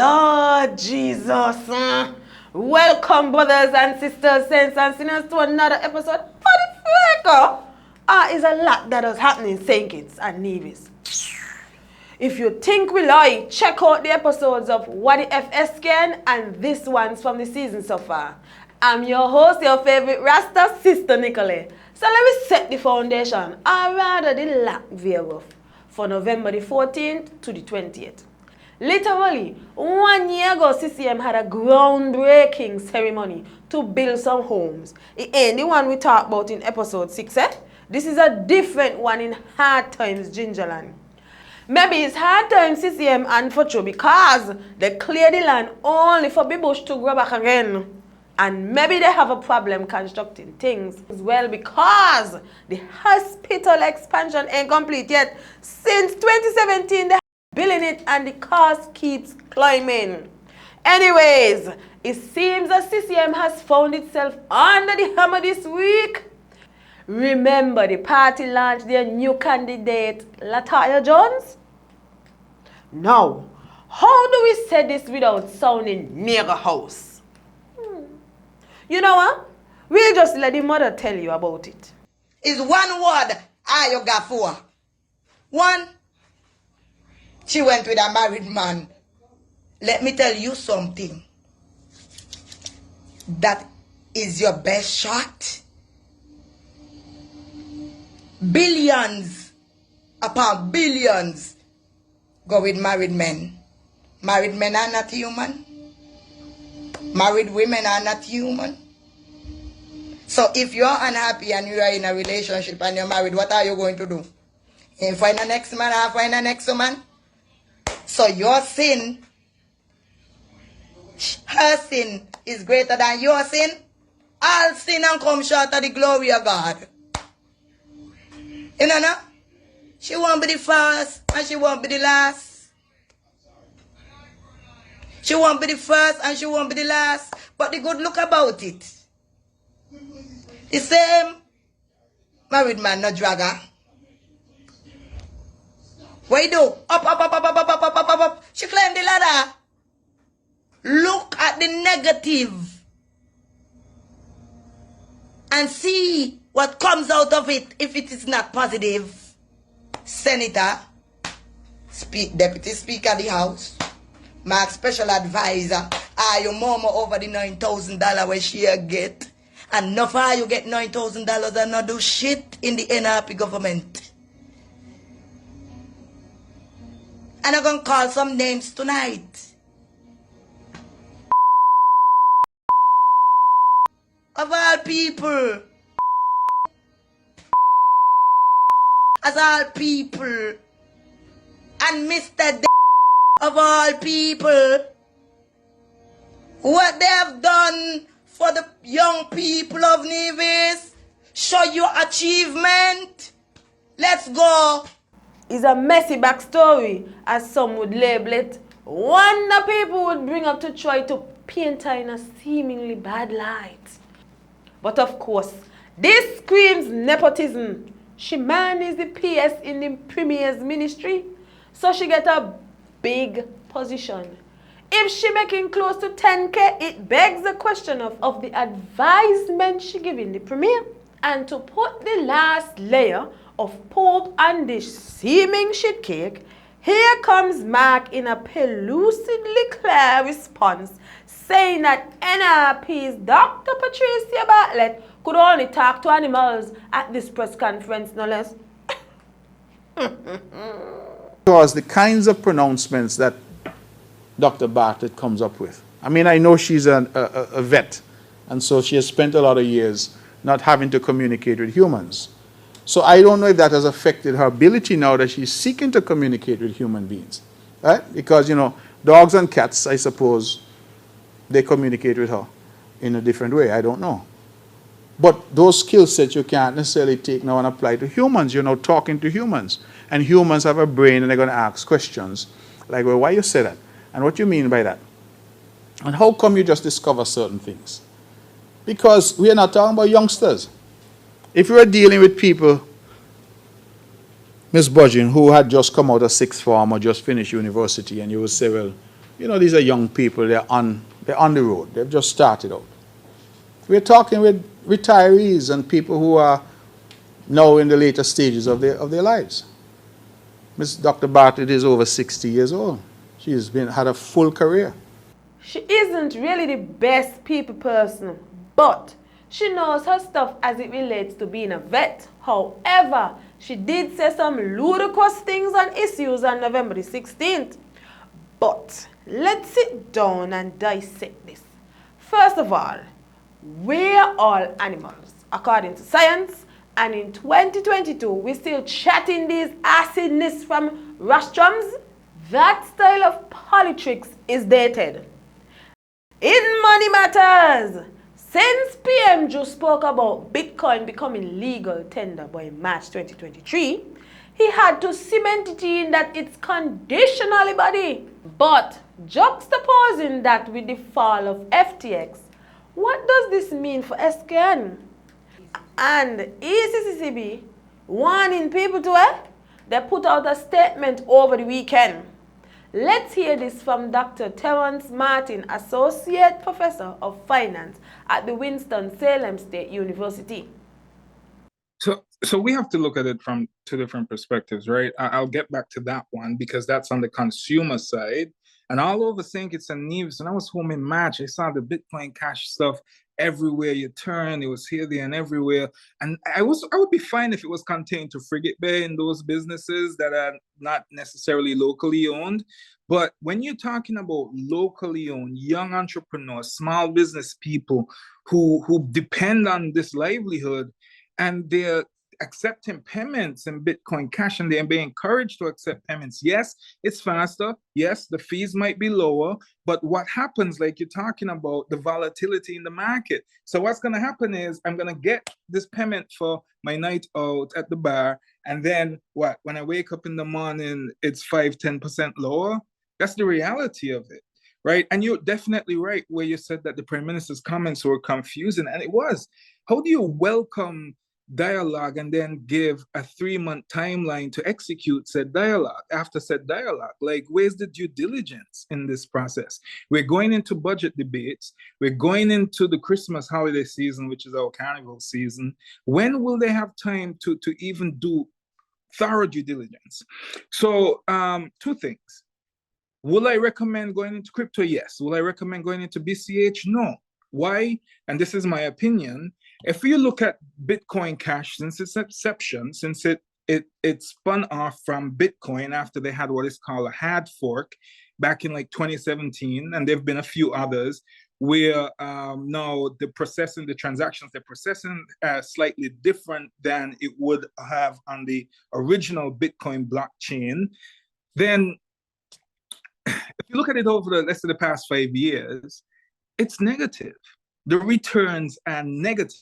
Lord Jesus. Welcome, brothers and sisters, saints and sinners, to another episode of the Frayko. Is a lot that is happening in St. Kitts and Nevis. If you think we lie, check out the episodes of What the F SKN and this one's from the season so far. I'm your host, your favorite Rasta, Sister Nikolae. So let me set the foundation, or rather the lack thereof, for November the 14th to the 20th. Literally, 1 year ago, CCM had a groundbreaking ceremony to build some homes. It ain't the one we talked about in episode 6, eh? This is a different one in Hard Times, Gingerland. Maybe it's Hard Times CCM and for true because they clear the land only for the bush to grow back again. And maybe they have a problem constructing things as well because the hospital expansion ain't complete yet. Since 2017, they building it and the cost keeps climbing. Anyways, it seems that CCM has found itself under the hammer this week. Remember, the party launched their new candidate, Latoya Jones? Now, how do we say this without sounding nigger house? You know what? We'll just let the mother tell you about it. Is one word you got for. One, she went with a married man. Let me tell you something. That is your best shot. Billions upon billions go with married men. Married men are not human. Married women are not human. So if you're unhappy and you are in a relationship and you're married, what are you going to do? You find a next man or find a next woman? So your sin, her sin is greater than your sin. All sin and come short of the glory of God. You know, no? She won't be the first and she won't be the last. She won't be the first and she won't be the last. But the good look about it, the same married man, no dragger. What you do? Up. She climbed the ladder. Look at the negative and see what comes out of it if it is not positive. Senator, Deputy Speaker of the House, Mark Special Advisor, your mama over the $9,000 where she get. And no far you get $9,000 and not do shit in the NRP government. And I'm going to call some names tonight. Of all people. As all people. And Mr. D of all people. What they have done for the young people of Nevis. Show your achievement. Let's go. It's a messy backstory, as some would label it. One the people would bring up to try to paint her in a seemingly bad light. But of course, this screams nepotism. She manages the PS in the Premier's ministry, so she get a big position. If she making close to 10K, it begs the question of the advisement she giving the Premier. And to put the last layer of Pope on this seeming shit cake, here comes Mark in a pellucidly clear response, saying that NRP's Dr. Patricia Bartlett could only talk to animals at this press conference, no less. Because the kinds of pronouncements that Dr. Bartlett comes up with. I mean, I know she's a vet, and so she has spent a lot of years not having to communicate with humans. So I don't know if that has affected her ability now that she's seeking to communicate with human beings. Right? Because, you know, dogs and cats, I suppose, they communicate with her in a different way. I don't know. But those skill sets you can't necessarily take now and apply to humans. You're now talking to humans. And humans have a brain and they're going to ask questions. Like, well, why you say that? And what you mean by that? And how come you just discover certain things? Because we are not talking about youngsters. If you were dealing with people, Miss Budgeon, who had just come out of sixth form or just finished university, and you would say, well, You know, these are young people. They're on the road. They've just started out. We're talking with retirees and people who are now in the later stages of their lives. Miss Dr. Bartlett is over 60 years old. She's had a full career. She isn't really the best people person, but she knows her stuff as it relates to being a vet. However, she did say some ludicrous things on issues on November the 16th. But let's sit down and dissect this. First of all, we're all animals, according to science, and in 2022, we're still chatting these acidness from rostrums. That style of politics is dated. In Money Matters, since PM just spoke about Bitcoin becoming legal tender by March 2023, he had to cement it in that it's conditionally body. But juxtaposing that with the fall of FTX, what does this mean for SKN? And ECCCB warning people to they put out a statement over the weekend. Let's hear this from Dr. Terrence Martin, Associate Professor of Finance at the Winston-Salem State University. So we have to look at it from two different perspectives, right? I'll get back to that one because that's on the consumer side. And all over St. Kitts and Nevis, when I was home in March, I saw the Bitcoin Cash stuff everywhere you turn. It was here, there, and everywhere. And I would be fine if it was contained to Frigate Bay and those businesses that are not necessarily locally owned. But when you're talking about locally owned, young entrepreneurs, small business people who depend on this livelihood, and they're accepting payments in Bitcoin Cash, and they're being encouraged to accept payments. Yes, it's faster. Yes, the fees might be lower. But what happens, like you're talking about, the volatility in the market. So what's going to happen is I'm going to get this payment for my night out at the bar. And then what? When I wake up in the morning, it's 5-10% lower. That's the reality of it. Right. And you're definitely right where you said that the Prime Minister's comments were confusing. And it was. How do you welcome dialogue and then give a 3-month timeline to execute said dialogue after said dialogue? Like, where's the due diligence in this process? We're going into budget debates. We're going into the Christmas holiday season, which is our carnival season. When will they have time to even do thorough due diligence? So 2 things. Will I recommend going into crypto? Yes. Will I recommend going into BCH? No. Why? And this is my opinion. If you look at Bitcoin Cash since its inception, since it spun off from Bitcoin after they had what is called a hard fork back in like 2017, and there have been a few others where now the transactions they're processing are slightly different than it would have on the original Bitcoin blockchain. Then if you look at it over the past 5 years, it's negative. The returns are negative.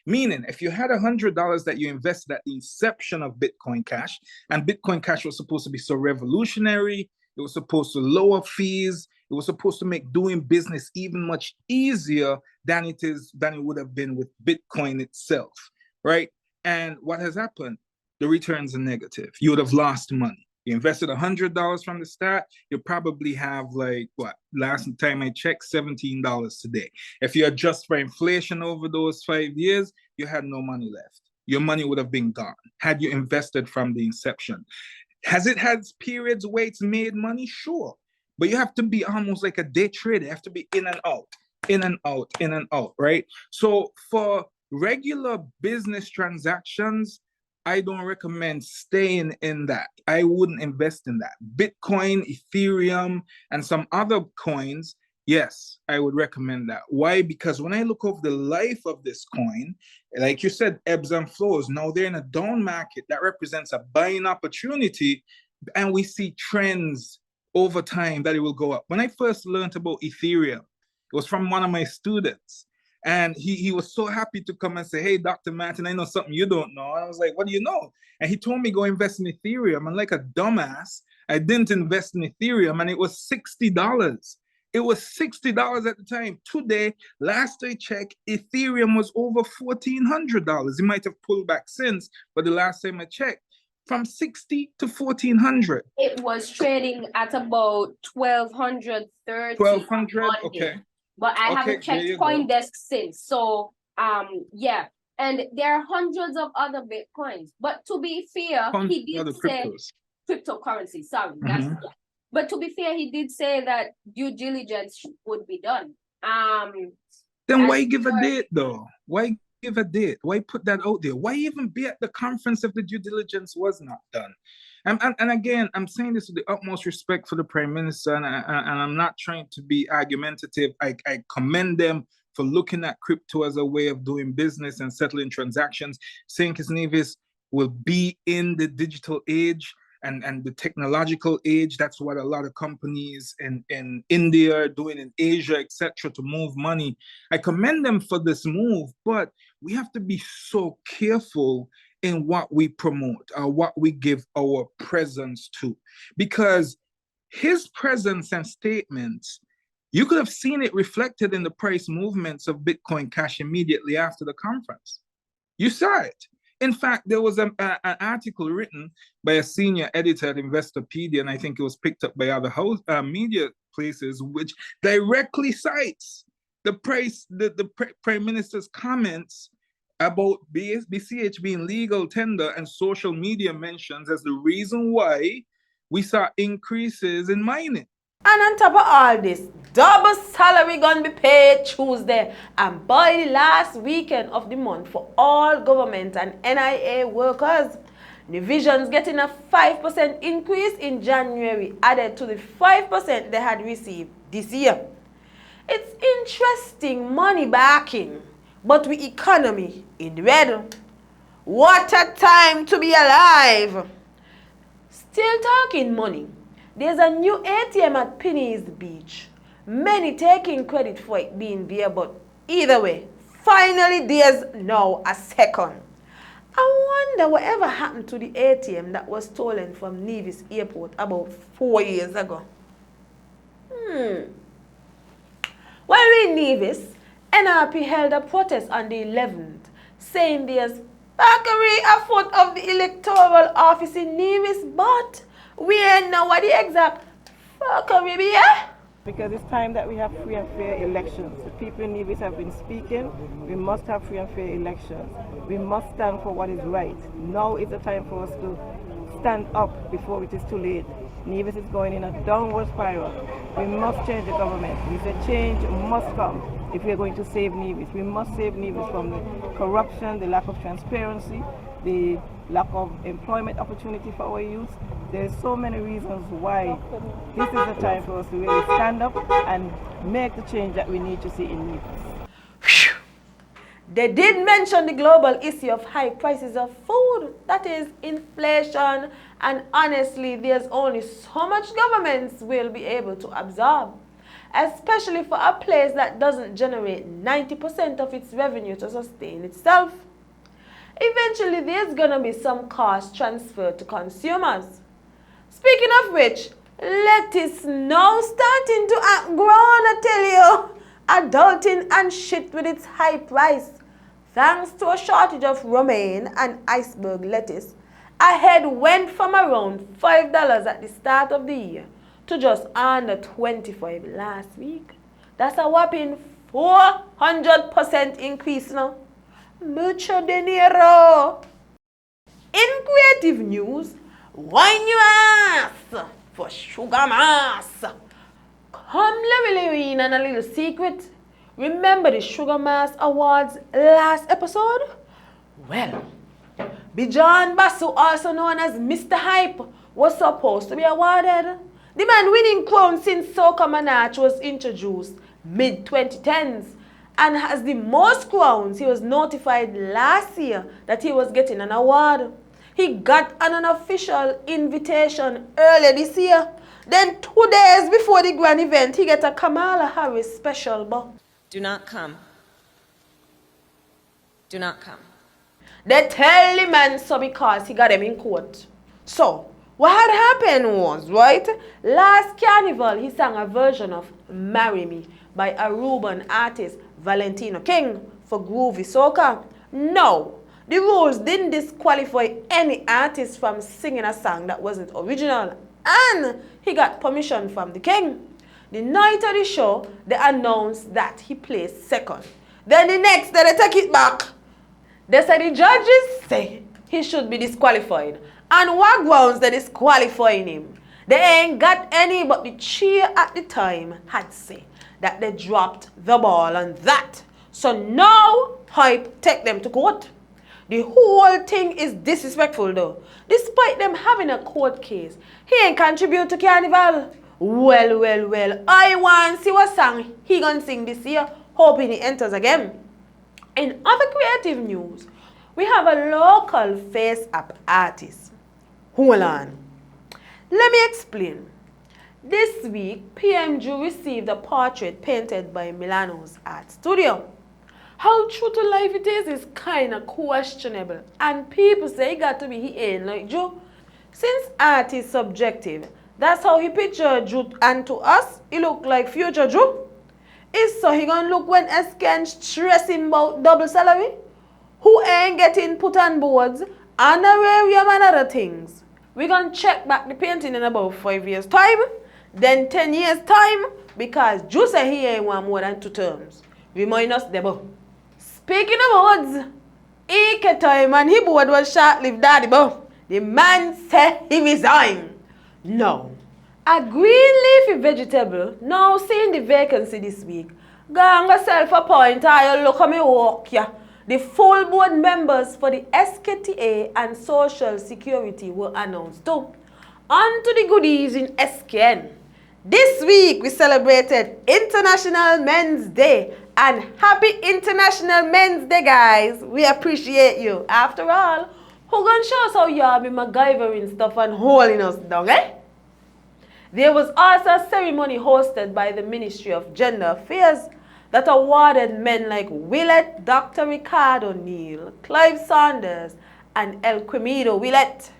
Meaning, if you had $100 that you invested at the inception of Bitcoin Cash, and Bitcoin Cash was supposed to be so revolutionary, it was supposed to lower fees, it was supposed to make doing business even much easier than it would have been with Bitcoin itself, right? And what has happened? The returns are negative. You would have lost money. You invested $100 from the start, you probably have like, what, last time I checked, $17 today. If you adjust for inflation over those 5 years, you had no money left. Your money would have been gone had you invested from the inception. Has it had periods where it's made money? Sure. But you have to be almost like a day trader. You have to be in and out, in and out, in and out, right? So for regular business transactions, I don't recommend staying in that. I wouldn't invest in that. Bitcoin, Ethereum, and some other coins, yes, I would recommend that. Why? Because when I look over the life of this coin, like you said, ebbs and flows. Now they're in a down market that represents a buying opportunity, and we see trends over time that it will go up. When I first learned about Ethereum, it was from one of my students. And he was so happy to come and say, hey, Dr. Martin, I know something you don't know. And I was like, what do you know? And he told me go invest in Ethereum. And like a dumbass, I didn't invest in Ethereum, and it was $60. It was $60 at the time. Today, last I checked, Ethereum was over $1,400. It might have pulled back since, but the last time I checked. from 60 to 1400. It was trading at about 1230 1200, on okay. Monday. But I haven't checked CoinDesk since. So yeah. And there are hundreds of other Bitcoins. But to be fair, he did say cryptocurrency, sorry. That's But to be fair, he did say that due diligence would be done. Then why give a date though? Why give a date? Why put that out there? Why even be at the conference if the due diligence was not done? And again, I'm saying this with the utmost respect for the Prime Minister, and I'm not trying to be argumentative. I commend them for looking at crypto as a way of doing business and settling transactions. St. Kitts Nevis will be in the digital age and the technological age. That's what a lot of companies in India are doing, in Asia, etc., to move money. I commend them for this move, but we have to be so careful in what we promote or what we give our presence to. Because his presence and statements, you could have seen it reflected in the price movements of Bitcoin Cash immediately after the conference. You saw it. In fact, there was an article written by a senior editor at Investopedia, and I think it was picked up by other media places, which directly cites the Prime Minister's comments about BCH being legal tender and social media mentions as the reason why we saw increases in mining. And on top of all this, double salary gonna be paid Tuesday and by the last weekend of the month for all government and NIA workers. Divisions getting a 5% increase in January added to the 5% they had received this year. It's interesting money backing, but with economy in the red. What a time to be alive! Still talking money. There's a new ATM at Penny's Beach. Many taking credit for it being there, but either way, finally there's now a second. I wonder whatever happened to the ATM that was stolen from Nevis Airport about 4 years ago. While in Nevis, NRP held a protest on the 11th, saying there's fuckery afoot of the electoral office in Nevis, but we ain't know what the exact fuckery be, eh? Because it's time that we have free and fair elections. The people in Nevis have been speaking. We must have free and fair elections. We must stand for what is right. Now is the time for us to stand up before it is too late. Nevis is going in a downward spiral. We must change the government. We say change must come if we are going to save Nevis. We must save Nevis from the corruption, the lack of transparency, the lack of employment opportunity for our youth. There's so many reasons why this is the time for us to really stand up and make the change that we need to see in Nevis. They did mention the global issue of high prices of food, that is inflation, and honestly, there's only so much governments will be able to absorb, especially for a place that doesn't generate 90% of its revenue to sustain itself. Eventually, there's gonna be some cost transferred to consumers. Speaking of which, lettuce now starting to grow, I tell you, adulting and shit with its high price. Thanks to a shortage of romaine and iceberg lettuce, a head went from around $5 at the start of the year to just under $25 last week. That's a whopping 400% increase now. Mucho dinero. In creative news, wine your ass for sugar mass. Come Larry and a little secret. Remember the Sugar Mass Awards last episode? Well, Bijan Basu, also known as Mr. Hype, was supposed to be awarded. The man winning crown since Soca Manach was introduced mid-2010s and has the most crowns. He was notified last year that he was getting an award. He got an unofficial invitation earlier this year. Then 2 days before the grand event, he got a Kamala Harris special box. Do not come. Do not come. They tell the man so because he got him in court. So, what had happened was, right, last carnival he sang a version of Marry Me by Aruban artist Valentino King for Groovy Soca. Now, The rules didn't disqualify any artist from singing a song that wasn't original, and he got permission from the king. The night of the show, they announced that he placed second. Then the next day, they take it back. They said the judges say he should be disqualified. And what grounds they disqualifying him? They ain't got any, but the chair at the time had said that they dropped the ball on that. So now, hype take them to court. The whole thing is disrespectful though. Despite them having a court case, he ain't contribute to Carnival. Well, I want to see what song he gonna sing this year, hoping he enters again. In other creative news, we have a local face-up artist. Hold on. Let me explain. This week, PMG received a portrait painted by Milano's art studio. How true to life it is kind of questionable, and people say it got to be he ain't like Joe. Since art is subjective, that's how he pictured Joe, and to us, he look like future Joe. Is so he gonna look when SKN stressing about double salary? Who ain't getting put on boards, honorarium and other things? We gonna check back the painting in about 5 years time, then 10 years time, because Joe say he ain't want more than 2 terms. Remind us, Debo. Speaking of boards, Ike time and he board was short-lived, daddy, bo. The man said he resigned. No. A green leafy vegetable now seeing the vacancy this week. Ganga self-appoint, I look at me walk ya. The full board members for the SKTA and Social Security were announced too. On to the goodies in SKN. This week we celebrated International Men's Day, and happy International Men's Day, guys. We appreciate you. After all, who gonna show us how y'all be MacGyvering stuff and holding us down, eh? There was also a ceremony hosted by the Ministry of Gender Affairs that awarded men like Willett, Dr. Ricardo Neal, Clive Saunders, and El Quimido Willett.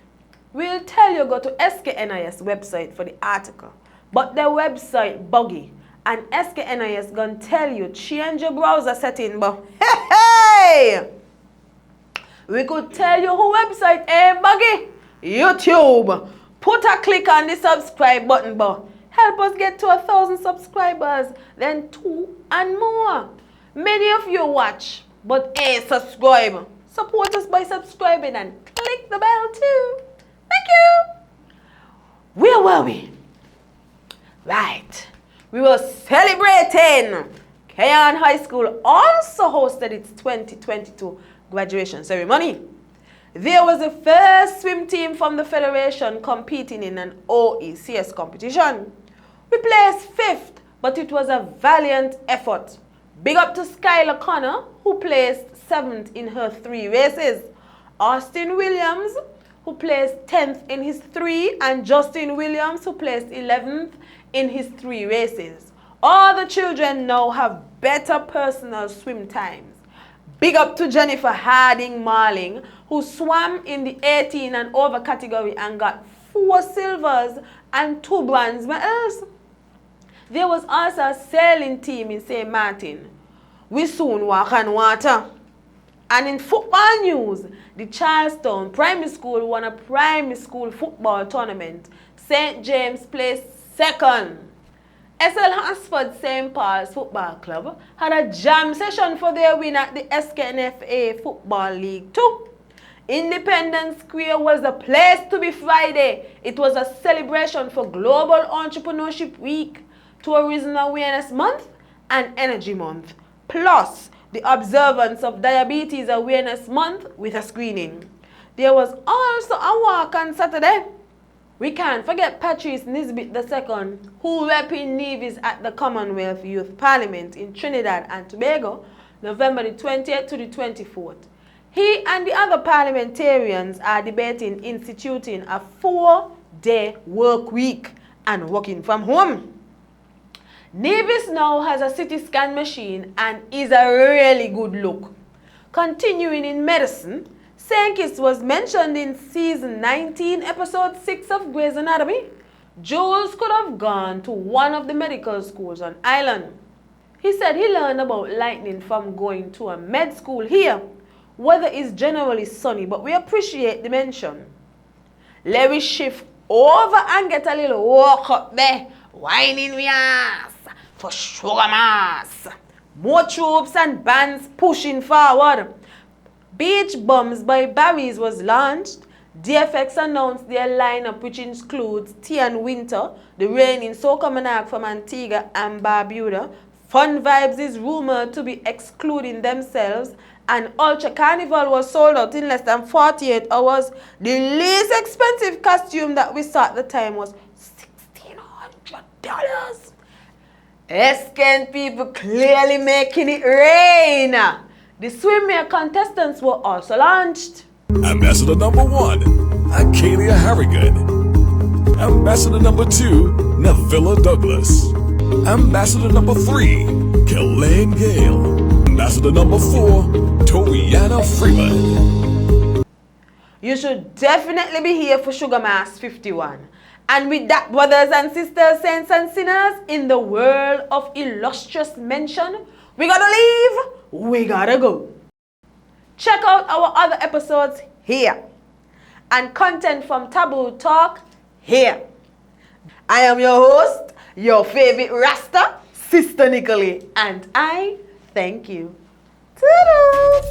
We'll tell you go to SKNIS website for the article, but their website buggy, and SKNIS gonna tell you change your browser setting, but hey! We could tell you who website ain't buggy. YouTube. Put a click on the subscribe button, but help us get to 1,000 subscribers, then 2 and more. Many of you watch, but ain't subscribe. Support us by subscribing and click the bell too. Thank you. Where were we? Right. We were celebrating. Keyon High School also hosted its 2022 graduation ceremony. There was the first swim team from the Federation competing in an OECS competition. We placed 5th, but it was a valiant effort. Big up to Skylar Connor, who placed 7th in her 3 races. Austin Williams, who placed 10th in his 3, and Justin Williams, who placed 11th in his 3 races. All the children now have better personal swim times. Big up to Jennifer Harding Marling, who swam in the 18 and over category and got 4 silvers and 2 bronze medals. There was also a sailing team in St. Martin. We soon walk on water. And in football news, the Charlestown Primary School won a primary school football tournament. St. James placed 2nd. SL Hansford St. Paul's Football Club had a jam session for their win at the SKNFA Football League 2. Independence Square was the place to be Friday. It was a celebration for Global Entrepreneurship Week, Tourism Awareness Month, and Energy Month, plus the observance of Diabetes Awareness Month with a screening. There was also a walk on Saturday. We can't forget Patrice Nisbet II, who repping Nevis at the Commonwealth Youth Parliament in Trinidad and Tobago, November the 20th to the 24th. He and the other parliamentarians are debating instituting a 4-day work week and working from home. Nevis now has a CT scan machine and is a really good look. Continuing in medicine, St. Kitts was mentioned in season 19, episode 6 of Grey's Anatomy. Jules could have gone to one of the medical schools on island. He said he learned about lightning from going to a med school here. Weather is generally sunny, but we appreciate the mention. Let me shift over and get a little walk up there, whining we ass for sugar mass. More troops and bands pushing forward. Beach Bums by Barry's was launched. DFX announced their lineup, which includes Tea and Winter, the reigning soca monarch from Antigua and Barbuda. Fun Vibes is rumored to be excluding themselves, and Ultra Carnival was sold out in less than 48 hours. The least expensive costume that we saw at the time was $1,600. Esken people clearly making it rain. The Swimwear Contestants were also launched. Ambassador number 1, Acalia Harrigan. Ambassador number 2, Nevilla Douglas. Ambassador number 3, Kellen Gale. Ambassador number 4, Toriana Freeman. You should definitely be here for Sugar Mass 51. And with that, brothers and sisters, saints and sinners, in the world of illustrious mention, we gotta leave, we gotta go. Check out our other episodes here. And content from Taboo Talk here. I am your host, your favorite Rasta, Sister Nikolae, and I thank you. Toodles!